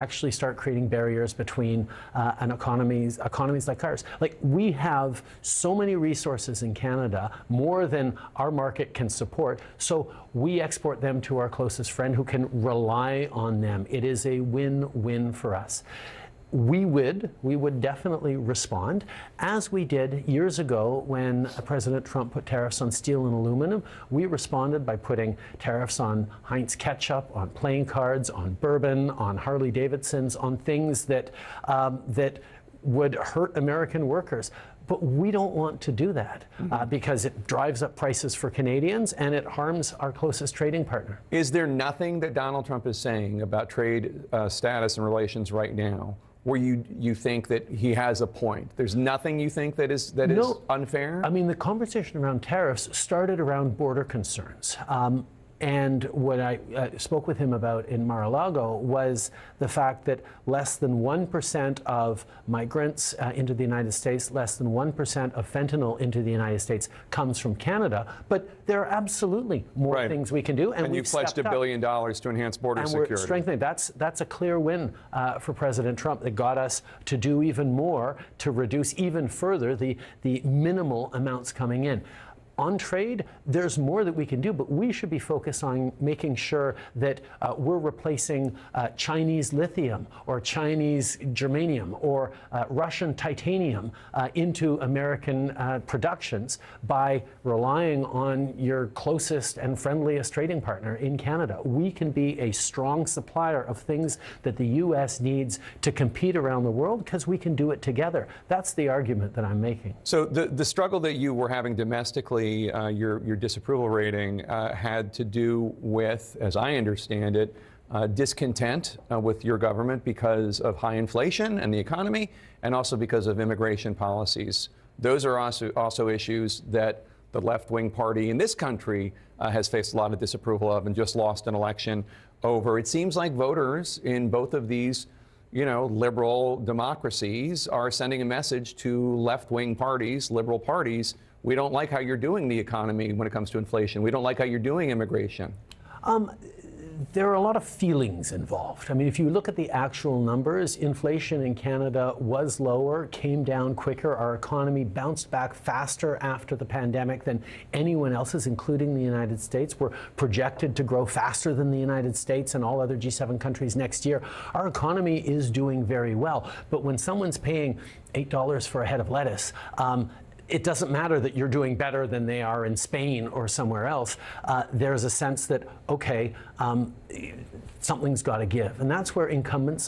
actually start creating barriers between economies like ours. Like, we have so many resources in Canada, more than our market can support, so we export them to our closest friend who can rely on them. It is a win-win for us. We would definitely respond, as we did years ago when President Trump put tariffs on steel and aluminum. We responded by putting tariffs on Heinz ketchup, on playing cards, on bourbon, on Harley Davidsons, on things that would hurt American workers. But we don't want to do that because it drives up prices for Canadians and it harms our closest trading partner. Is there nothing that Donald Trump is saying about trade status and relations right now where you think that he has a point? There's nothing you think that is unfair? I mean, the conversation around tariffs started around border concerns. And what I spoke with him about in Mar-a-Lago was the fact that less than 1% of migrants into the United States, less than 1% of fentanyl into the United States comes from Canada. But there are absolutely more things we can do. And you pledged $1 billion to enhance border security. And we're strengthening. That's a clear win for President Trump that got us to do even more to reduce even further the minimal amounts coming in. On trade, there's more that we can do, but we should be focused on making sure that we're replacing Chinese lithium or Chinese germanium or Russian titanium into American productions by relying on your closest and friendliest trading partner in Canada. We can be a strong supplier of things that the U.S. needs to compete around the world because we can do it together. That's the argument that I'm making. So the struggle that you were having domestically, your disapproval rating had to do with, as I understand it, discontent with your government because of high inflation and the economy, and also because of immigration policies. Those are also issues that the left-wing party in this country has faced a lot of disapproval of and just lost an election over. It seems like voters in both of these liberal democracies are sending a message to left-wing parties, liberal parties: we don't like how you're doing the economy when it comes to inflation. We don't like how you're doing immigration. There are a lot of feelings involved. I mean, if you look at the actual numbers, inflation in Canada was lower, came down quicker. Our economy bounced back faster after the pandemic than anyone else's, including the United States. We're projected to grow faster than the United States and all other G7 countries next year. Our economy is doing very well. But when someone's paying $8 for a head of lettuce, it doesn't matter that you're doing better than they are in Spain or somewhere else. There's a sense that, okay, something's got to give. And that's where incumbents